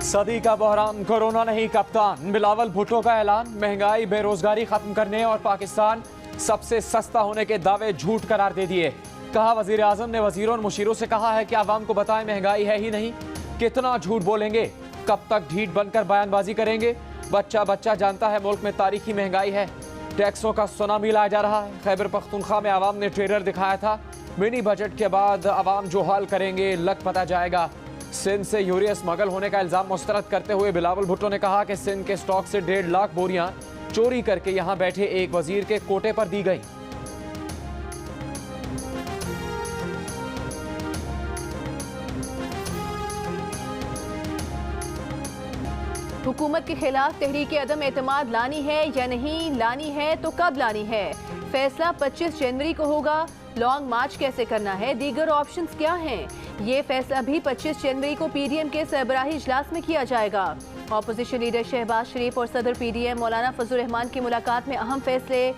सदी का बहरान कोरोना नहीं कप्तान, बिलावल भुट्टो का ऐलान। महंगाई बेरोजगारी खत्म करने और पाकिस्तान सबसे सस्ता होने के दावे झूठ करार दे दिए। कहा वजीर आजम ने वजीरों और मुशीरों से कहा है कि आवाम को बताएं महंगाई है ही नहीं। कितना झूठ बोलेंगे, कब तक ढीठ बनकर बयानबाजी करेंगे। बच्चा बच्चा जानता है मुल्क में तारीखी महंगाई है। टैक्सों का सुनामी लाया जा रहा है। खैबर पख्तूनख्वा में आवाम ने ट्रेलर दिखाया था। मिनी बजट के बाद आवाम जो हाल करेंगे लग पता जाएगा। सिंध से यूरिया स्मगल होने का इल्जाम मुस्तरद करते हुए बिलावल भुट्टो ने कहा कि सिंध के स्टॉक से 1.5 लाख बोरियां चोरी करके यहां बैठे एक वजीर के कोटे पर दी गई। हुकूमत के खिलाफ तहरीक अदम एतमाद लानी है या नहीं लानी है तो कब लानी है। फैसला 25 जनवरी को होगा। लॉन्ग मार्च कैसे करना है, दीगर ऑप्शंस क्या हैं, ये फैसला भी 25 जनवरी को पीडीएम के सरबराही इजलास में किया जाएगा। ऑपोजिशन लीडर शहबाज शरीफ और सदर पीडीएम मौलाना फजल रहमान की मुलाकात में अहम फैसले।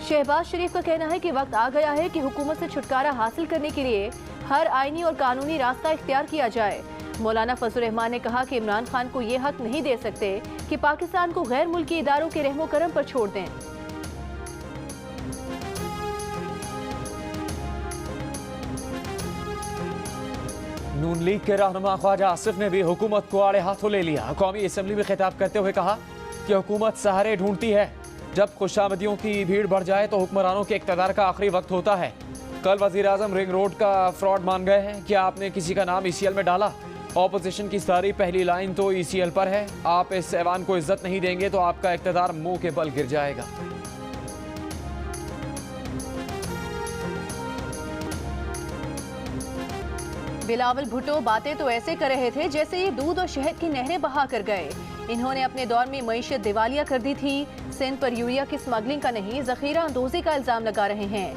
शहबाज शरीफ का कहना है कि वक्त आ गया है कि हुकूमत से छुटकारा हासिल करने के लिए हर आईनी और कानूनी रास्ता इख्तियार किया जाए। मौलाना फजल रहमान ने कहा कि इमरान खान को ये हक नहीं दे सकते कि पाकिस्तान को गैर मुल्की इदारों के रहमो करम पर छोड़ दें। नून लीग के रहनुमा ख्वाजा आसिफ ने भी हुकूमत को आड़े हाथों ले लिया। कौमी असम्बली में खिताब करते हुए कहा कि हुकूमत सहारे ढूंढती है। जब खुशामदियों की भीड़ बढ़ जाए तो हुक्मरानों के इक़्तिदार का आखिरी वक्त होता है। कल वज़ीर आज़म रिंग रोड का फ्रॉड मान गए हैं। क्या आपने किसी का नाम ECL में डाला? ऑपोजिशन की सारी पहली लाइन तो ECL पर है। आप इस ऐवान को इज्जत नहीं देंगे तो आपका इक़्तिदार मुंह के बल गिर जाएगा। बिलावल भुट्टो बातें तो ऐसे कर रहे थे जैसे ये दूध और शहद की नहरें बहा कर गए। इन्होंने अपने दौर में मईशत दिवालिया कर दी थी। सिंध पर यूरिया की स्मगलिंग का नहीं, जखीरा अंदोजी का इल्जाम लगा रहे हैं।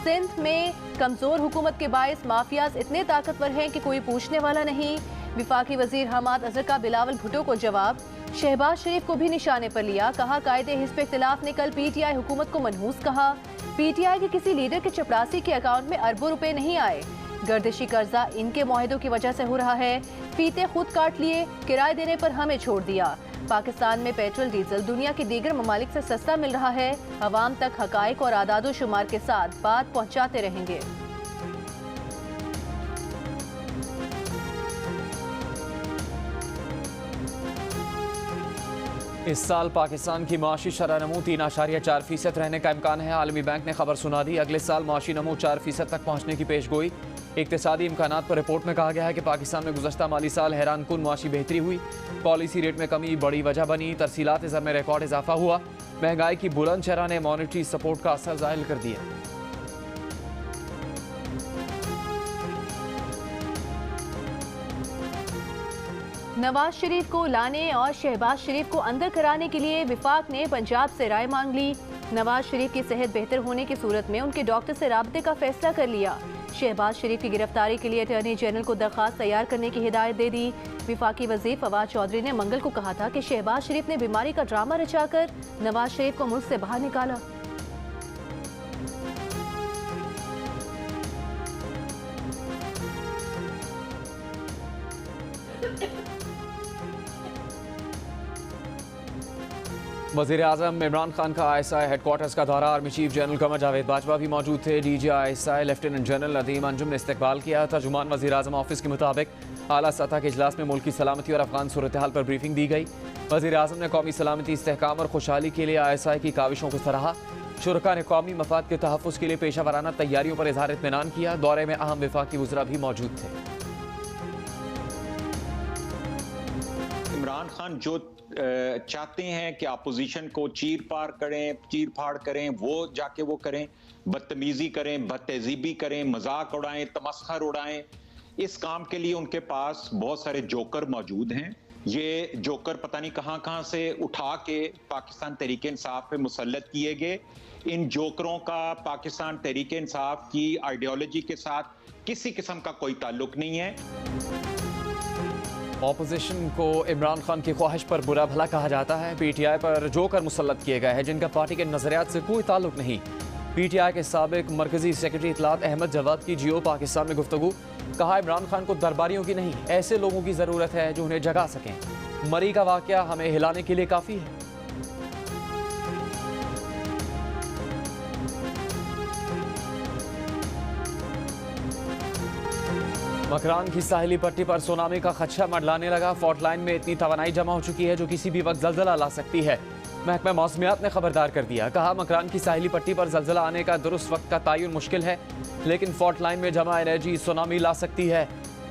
सिंध में कमजोर हुकूमत के बायस माफियाज इतने ताकतवर हैं कि कोई पूछने वाला नहीं। विफाकी वजीर हमाद अजहर का बिलावल भुट्टो को जवाब। शहबाज शरीफ को भी निशाने पर लिया। कहा कायदे हिज़्ब इख्तिलाफ ने कल PTI हुकूमत को मनहूस कहा। PTI के किसी लीडर के चपरासी के अकाउंट में अरबों रुपए नहीं आए। गर्दिशी कर्जा इनके मुआहिदों की वजह से हो रहा है। फीते खुद काट लिए, किराए देने पर हमें छोड़ दिया। पाकिस्तान में पेट्रोल डीजल दुनिया के दीगर ममालिक से सस्ता मिल रहा है। अवाम तक हकाइक और आदादो शुमार के साथ बात पहुंचाते रहेंगे। इस साल पाकिस्तान की माशी शरह नमू 3.4% रहने का इम्कान है। आलमी बैंक ने खबर सुना दी। अगले साल माशी नमू 4% तक पहुंचने की पेशगोई। इक्तिसादी इम्कानात पर रिपोर्ट में कहा गया है कि पाकिस्तान में गुज़श्ता माली साल हैरान कुन माशी बेहतरी हुई। पॉलिसी रेट में कमी बड़ी वजह बनी। तरसीलात ज़र में रिकॉर्ड इजाफा हुआ। महंगाई की बुलंद शरह ने मॉनेटरी सपोर्ट का असर ज़ाहिर कर दिया। नवाज शरीफ को लाने और शहबाज शरीफ को अंदर कराने के लिए विफाक ने पंजाब से राय मांग ली। नवाज शरीफ की सेहत बेहतर होने की सूरत में उनके डॉक्टर से राब्ते का फैसला कर लिया। शहबाज शरीफ की गिरफ्तारी के लिए अटॉर्नी जनरल को दरख्वास्त तैयार करने की हिदायत दे दी। विफाकी वजीर फवाद चौधरी ने मंगल को कहा था कि शहबाज शरीफ ने बीमारी का ड्रामा रचाकर नवाज शरीफ को मुल्क से बाहर निकाला। वज़ीर आज़म इमरान खान का ISI हेडक्वार्टर्स का दौरा। Army chief general Qamar Javed Bajwa भी मौजूद थे। DG ISI lieutenant general Nadeem Anjum ने इस्तकबाल किया। तर्जुमान वज़ीर आज़म ऑफिस के मुताबिक आला सतह के इजलास में मुल्क की सलामती और अफगान सूरत हाल पर ब्रीफिंग दी गई। वज़ीर आज़म ने कौमी सलामती, इस्तेहकाम और खुशहाली के लिए ISI की काविशों को सराहा। शुरका ने कौमी मफाद के तहफ़्फ़ुज़ के लिए पेशा वराना तैयारियों पर इज़हार इत्मीनान किया। दौरे में अहम विफाकी वज़रा भी मौजूद थे। इमरान खान जो चाहते हैं कि अपोजिशन को चीर फाड़ करें, वो जाके वो करें, बदतमीजी करें, बदतहजीबी करें, मजाक उड़ाएं, तमस्खर उड़ाएं। इस काम के लिए उनके पास बहुत सारे जोकर मौजूद हैं। ये जोकर पता नहीं कहां कहां से उठा के पाकिस्तान तहरीक इंसाफ पे मुसल्लत किए गए। इन जोकरों का पाकिस्तान तहरीक इंसाफ की आइडियोलॉजी के साथ किसी किस्म का कोई ताल्लुक नहीं है। ऑपोजिशन को इमरान खान की ख्वाहिश पर बुरा भला कहा जाता है। PTI पर जोकर मुसल्लत किए गए हैं जिनका पार्टी के नजरियात से कोई ताल्लुक नहीं। PTI के साबिक मरकजी सेक्रेटरी इत्तलात अहमद जवाद की जियो पाकिस्तान में गुफ्तगू। कहा इमरान खान को दरबारियों की नहीं, ऐसे लोगों की ज़रूरत है जो उन्हें जगा सकें। मरी का वाकया हमें हिलाने के लिए काफी है। मकरान की साहिली पट्टी पर सुनामी का खदशा मंडलाने लगा। फॉल्ट लाइन में इतनी तवानाई जमा हो चुकी है जो किसी भी वक्त जल्जला ला सकती है। महकमा मौसमियात ने खबरदार कर दिया। कहा, मकरान की साहिली पट्टी पर जल्जला आने का दुरुस्त वक्त का तयन मुश्किल है, लेकिन फॉल्ट लाइन में जमा एनर्जी सुनामी ला सकती है।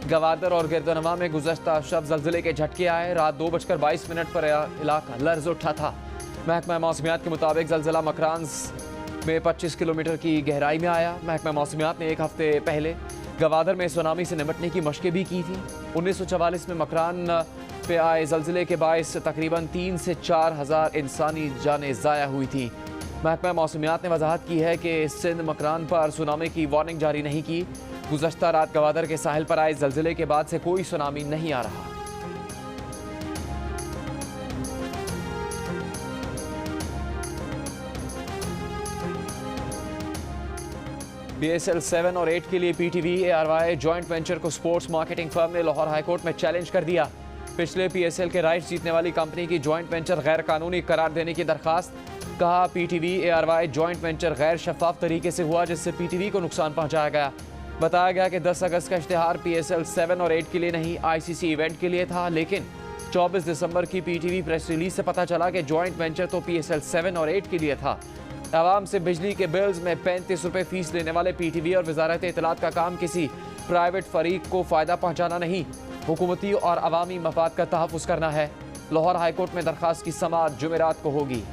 गवादर और गिरदनवा में गुज़श्ता शब जल्जले के झटके आए। रात 2:22 पर इलाका लर्ज उठा था। महकमा मौसमियात के मुताबिक जल्जला मकरान में 25 किलोमीटर की गहराई में आया। महकमा मौसमियात ने एक हफ्ते पहले गवादर में सुनामी से निपटने की मशकें भी की थी। 1944 में मकरान पे आए जल्जले के बायस तकरीबन 3 से 4 हज़ार इंसानी जानें ज़ाया हुई थी। महकमा मौसमियात ने वजाहत की है कि सिंध मकरान पर सुनामी की वार्निंग जारी नहीं की। गुज़श्ता रात गवादर के साहिल पर आए जल्जले के बाद से कोई सुनामी नहीं आ रहा। BSL 7 और 8 के लिए PTV ARY जॉइंट वेंचर को स्पोर्ट्स मार्केटिंग फर्म ने लाहौर हाईकोर्ट में चैलेंज कर दिया। पिछले PSL के राइट्स जीतने वाली कंपनी की जॉइंट वेंचर गैर कानूनी करार देने की दरखास्त। कहा, PTV ARY जॉइंट वेंचर गैर शफाफ तरीके से हुआ, जिससे PTV को नुकसान पहुंचाया गया। बताया गया कि 10 अगस्त का इश्तिहार PSL 7 और 8 के लिए नहीं, ICC इवेंट के लिए था, लेकिन 24 दिसंबर की PTV प्रेस रिलीज से पता चला कि जॉइंट वेंचर तो PSL 7 और 8 के लिए था। आवाम से बिजली के बिल्स में 35 रुपये फीस लेने वाले PTV और वजारत इत्तलात का काम किसी प्राइवेट फरीक को फ़ायदा पहुँचाना नहीं, हुकूमती और अवामी मफाद का तहफ़्फ़ुज़ करना है। लाहौर हाईकोर्ट में दरख्वास्त की समाअत जुमेरात को होगी।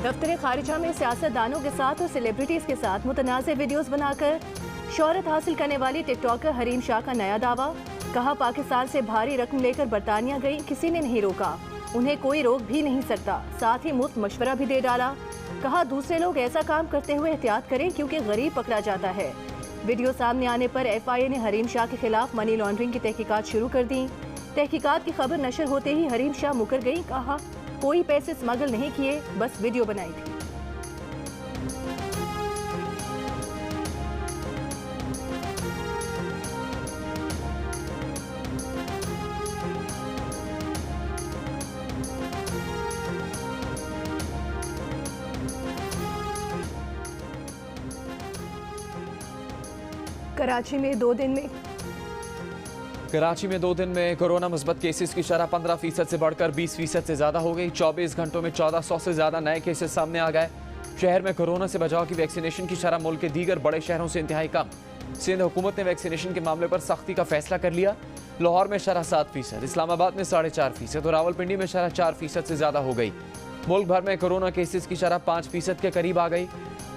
दफ्तर खारिजा में सियासतदानों के साथ और सेलिब्रिटीज के साथ मुतनाज़ वीडियोस बनाकर शोहरत हासिल करने वाली टिकटॉकर हरीम शाह का नया दावा। कहा, पाकिस्तान से भारी रकम लेकर बरतानिया गई, किसी ने नहीं रोका, उन्हें कोई रोक भी नहीं सकता, साथ ही मुफ्त मशवरा भी दे डाला। कहा, दूसरे लोग ऐसा काम करते हुए एहतियात करें क्योंकि गरीब पकड़ा जाता है। वीडियो सामने आने पर FIA ने हरीम शाह के खिलाफ मनी लॉन्ड्रिंग की तहकीकात शुरू कर दी। तहकीकात की खबर नशर होते ही हरीम शाह मुकर गई। कहा, कोई पैसे स्मगल नहीं किए, बस वीडियो बनाई थी। कराची में 2 दिन में कोरोना मुस्बत केसेस की शरह 15% से बढ़कर 20% से ज़्यादा हो गई। 24 घंटों में 1400 से ज़्यादा नए केसेस सामने आ गए। शहर में कोरोना से बचाव की वैक्सीनेशन की शरह मुल्क के दीगर बड़े शहरों से इंतहाई कम। सिंध हुकूमत ने वैक्सीनेशन के मामले पर सख्ती का फैसला कर लिया। लाहौर में शरह 7%, इस्लामाबाद में 4.5% और रावलपिंडी में शरह 4% से ज़्यादा हो गई। मुल्क भर में कोरोना केसेस की शरह 5% के करीब आ गई।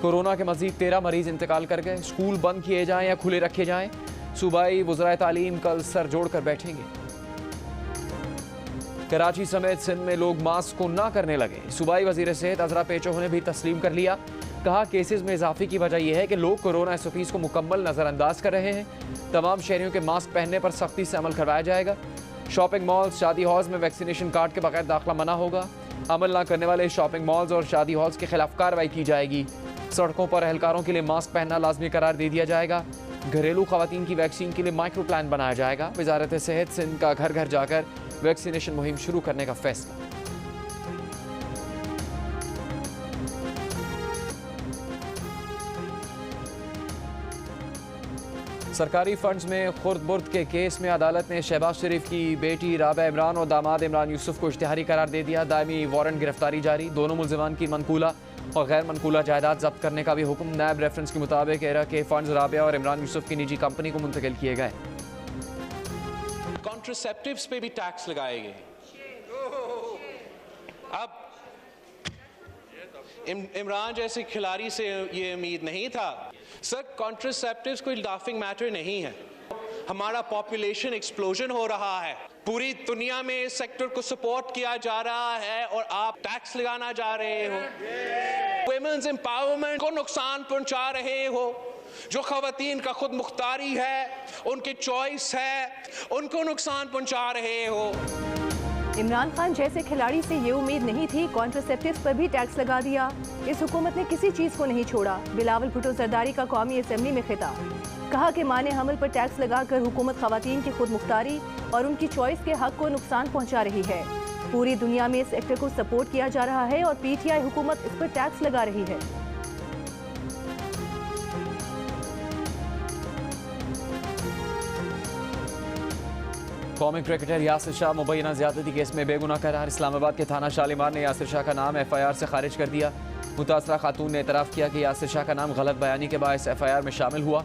कोरोना के मजीद 13 मरीज इंतकाल कर गए। स्कूल बंद किए जाएँ या खुले रखे जाएँ, सूबाई वज़राए तालीम कल सर जोड़ कर बैठेंगे। कराची समेत सिंध में लोग मास्क को ना करने लगे। सूबाई वज़ीर सेहत अजरा पेचो ने भी तस्लीम कर लिया। कहा, केसेस में इजाफे की वजह यह है कि लोग कोरोना SOPs को मुकम्मल नज़रअंदाज कर रहे हैं। तमाम शहरियों के मास्क पहनने पर सख्ती से अमल करवाया जाएगा। शॉपिंग मॉल्स, शादी हॉल्स में वैक्सीनेशन कार्ड के बगैर दाखिला मना होगा। अमल न करने वाले शॉपिंग मॉल्स और शादी हॉल्स के खिलाफ कार्रवाई की जाएगी। सड़कों पर एहलकारों के लिए मास्क पहनना लाजमी करार दे दिया जाएगा। घरेलू खवातीन की वैक्सीन के लिए माइक्रो प्लान बनाया जाएगा। वजारत सेहत सिंध का घर घर जाकर वैक्सीनेशन मुहिम शुरू करने का फैसला। सरकारी फंड्स में खुर्द बुर्द के केस में अदालत ने शहबाज शरीफ की बेटी राबा इमरान और दामाद इमरान यूसुफ को इश्तिहारी करार दे दिया। दायमी वारंट गिरफ्तारी जारी। दोनों मुल्जिमान की मनकूला और गैर मनकूला जायदाद जब्त करने का भी हुक्म। नैब रेफरेंस के मुताबिक एरा के फंड्स राबिया और इमरान यूसुफ की निजी कंपनी को मुंतकिल किए गए। कॉन्ट्रासेप्टिव्स पे भी टैक्स लगाए गए। अब इमरान जैसे खिलाड़ी से ये उम्मीद नहीं था। सर, कॉन्ट्रासेप्टिव्स कोई लाफिंग मैटर नहीं है। हमारा पॉपुलेशन एक्सप्लोजन हो रहा है। पूरी दुनिया में इस सेक्टर को सपोर्ट किया जा रहा है और आप टैक्स लगाना जा रहे हो। वुमेन्स एम्पावरमेंट को नुकसान पहुंचा रहे हो। जो खवातीन का खुद मुख्तारी है, उनकी चॉइस है, उनको नुकसान पहुंचा रहे हो। इमरान खान जैसे खिलाड़ी से ये उम्मीद नहीं थी, कॉन्ट्रासेप्टिव्स पर भी टैक्स लगा दिया। इस हुकूमत ने किसी चीज को नहीं छोड़ा। बिलावल भुट्टो जरदारी का कौमी असेंबली में खिताब, कहा कि माने हमल पर टैक्स लगाकर हुकूमत खवातीन की खुद मुख्तारी और उनकी चॉइस के हक को नुकसान पहुंचा रही है। पूरी दुनिया में इस सेक्टर को सपोर्ट किया जा रहा है और पीटीआई हुकूमत इस पर टैक्स लगा रही है। कौमी क्रिकेटर यासिर शाह मुबैना ज्यादती केस में बेगुनाह करार। इस्लामाबाद के थाना शालीमार ने यासिर शाह का नाम एफआईआर से खारिज कर दिया। मुतासरा खातून ने एतराफ़ किया कि यासिर शाह का नाम गलत बयानी के बायस एफआईआर में शामिल हुआ।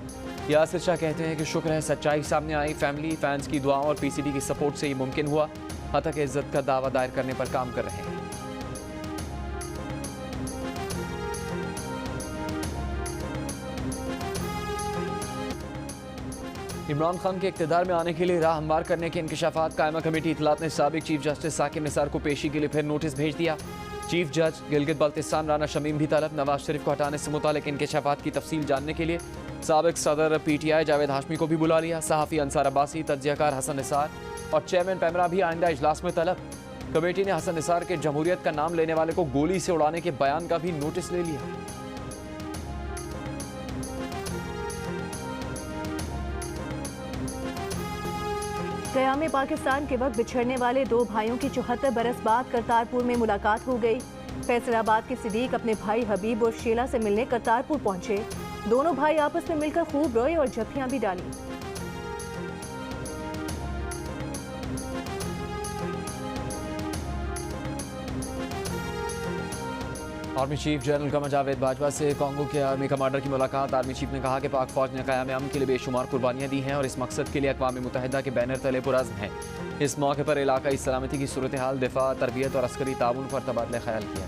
यासिर शाह कहते हैं कि शुक्र है सच्चाई सामने आई, फैमिली फैंस की दुआओं और पीसीबी की सपोर्ट से ये मुमकिन हुआ। हतक इज्जत का दावा दायर करने पर काम कर रहे हैं। इमरान खान के इक़्तिदार में आने के लिए राह हमवार करने के इंकशाफात। कायमा कमेटी इत्तलात ने साबिक चीफ जस्टिस साकिब निसार को पेशी के लिए फिर नोटिस भेज दिया। चीफ जज गिलगित बल्तिस्तान राना शमीम भी तलब। नवाज शरीफ को हटाने से मुतालिक इंकशाफात की तफसील जानने के लिए साबिक सदर पीटीआई जावेद हाशमी को भी बुला लिया। सहाफ़ी अंसार अब्बासी, तज्ज़ियाकार हसन निसार और चेयरमैन पैमरा भी आइंदा इजलास में तलब। कमेटी ने हसन निसार के जमहूरियत का नाम लेने वाले को गोली से उड़ाने के बयान का भी नोटिस ले लिया। क़याम पाकिस्तान के वक्त बिछड़ने वाले दो भाइयों की 74 बरस बाद करतारपुर में मुलाकात हो गई। फैसलाबाद के सिद्दीक अपने भाई हबीब और शीला से मिलने करतारपुर पहुंचे। दोनों भाई आपस में मिलकर खूब रोए और जफ्फियां भी डाली। Army chief general Qamar Javed Bajwa से कांगो के आर्मी कमांडर की मुलाकात। आर्मी चीफ ने कहा कि पाक फौज ने क़याम अमन के लिए बेशुमार कुर्बानियाँ दी हैं और इस मकसद के लिए अक़वाम मुत्तहिदा के बैनर तले पुरज़्म है। इस मौके पर इलाक़ाई सलामती की सूरत हाल, दिफा, तरबियत और अस्करी ताउन पर तबादला ख्याल किया।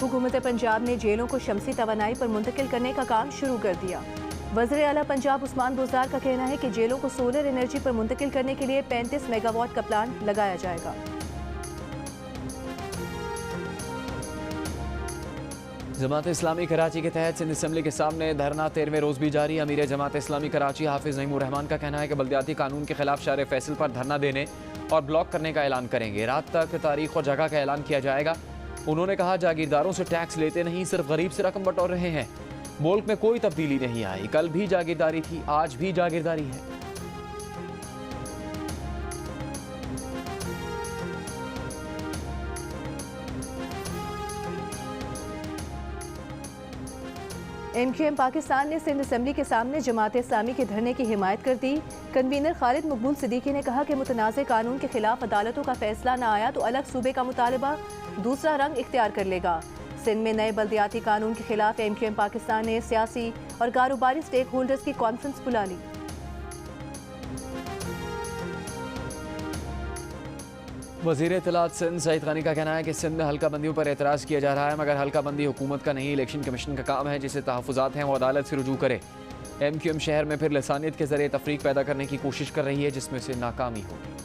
हुकूमत पंजाब ने जेलों को शमसी तवानाई पर मुंतकिल करने का काम शुरू कर दिया। वज़ीर आला पंजाब उस्मान बुज़दार का कहना है कि जेलों को सोलर एनर्जी पर मुंतकिल करने के लिए 35 मेगावाट का प्लान लगाया जाएगा। जमात इस्लामी कराची के तहत सिंध असम्बली के सामने धरना 13वें रोज भी जारी। अमीर जमात इस्लामी कराची हाफिज नईमुर रहमान का कहना है कि बल्दियाती कानून के खिलाफ शार फैसल पर धरना देने और ब्लॉक करने का ऐलान करेंगे। रात तक तारीख और जगह का ऐलान किया जाएगा। उन्होंने कहा जागीरदारों से टैक्स लेते नहीं, सिर्फ गरीब से रकम बटोर रहे हैं। मुल्क में कोई तब्दीली नहीं आई। कल भी जागीरदारी थी, आज भी जागीरदारी है। MQM पाकिस्तान ने सिंध असम्बली के सामने जमात इस्लामी के धरने की हिमायत कर दी। कन्वीनर खालिद मकबूल सिद्दीकी ने कहा कि मुतनाज़ कानून के खिलाफ अदालतों का फैसला न आया तो अलग सूबे का मुतालबा दूसरा रंग इख्तियार कर लेगा। सिंध में नए बल्दियाती कानून के खिलाफ MQM पाकिस्तान ने सियासी और कारोबारी स्टेक होल्डर्स की कॉन्फ्रेंस बुला ली। वज़ीर इत्तलात सिंध सईद गनी का कहना है कि सिंध में हल्का बंदियों पर एतराज़ किया जा रहा है, मगर हल्का बंदी हुकूमत का नहीं, इलेक्शन कमीशन का काम है। जिसे तहफ़्फ़ुज़ात हैं वो अदालत से रुजू करे। MQM शहर में फिर लसानियत के जरिए तफरीक पैदा करने की कोशिश कर रही है, जिसमें से नाकामी होगी।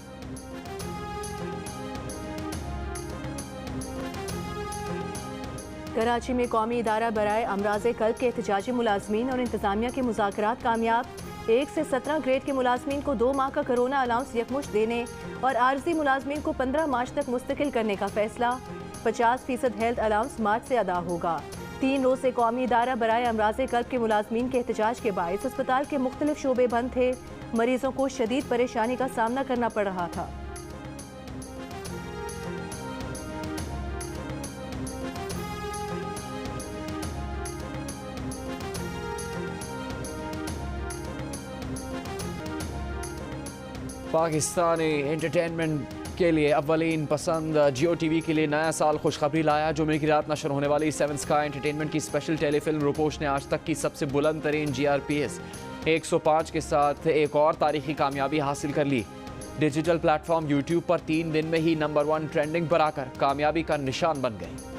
कराची में कौमी इदारा बराए अमराज़े कल्ब के एहतजाजी मुलाजमीन और इंतजामिया के मुज़ाकरात कामयाब। 1 से 17 ग्रेड के मुलाजमीन को 2 माह का कोरोना अलाउंस यकमुश्त देने और आर्जी मुलाजमीन को 15 मार्च तक मुस्तकिल करने का फैसला। 50% हेल्थ अलाउंस मार्च से अदा होगा। 3 रोज से कौमी इदारा बराए अमराज़े कल्ब के मुलाजमीन के एहतजाज के बायस अस्पताल के मुख्तलिफ शोबे बंद थे। मरीजों को शदीद परेशानी का सामना करना पड़ रहा था। पाकिस्तानी एंटरटेनमेंट के लिए अव्वलीन पसंद जियो टीवी के लिए नया साल खुशखबरी लाया। जुमे की रात नशर होने वाली 7 स्काई एंटरटेनमेंट की स्पेशल टेलीफिल्म रूपोश ने आज तक की सबसे बुलंद तरीन GRPS 105 के साथ एक और तारीखी कामयाबी हासिल कर ली। डिजिटल प्लेटफॉर्म YouTube पर 3 दिन में ही नंबर 1 ट्रेंडिंग पर आकर कामयाबी का निशान बन गई।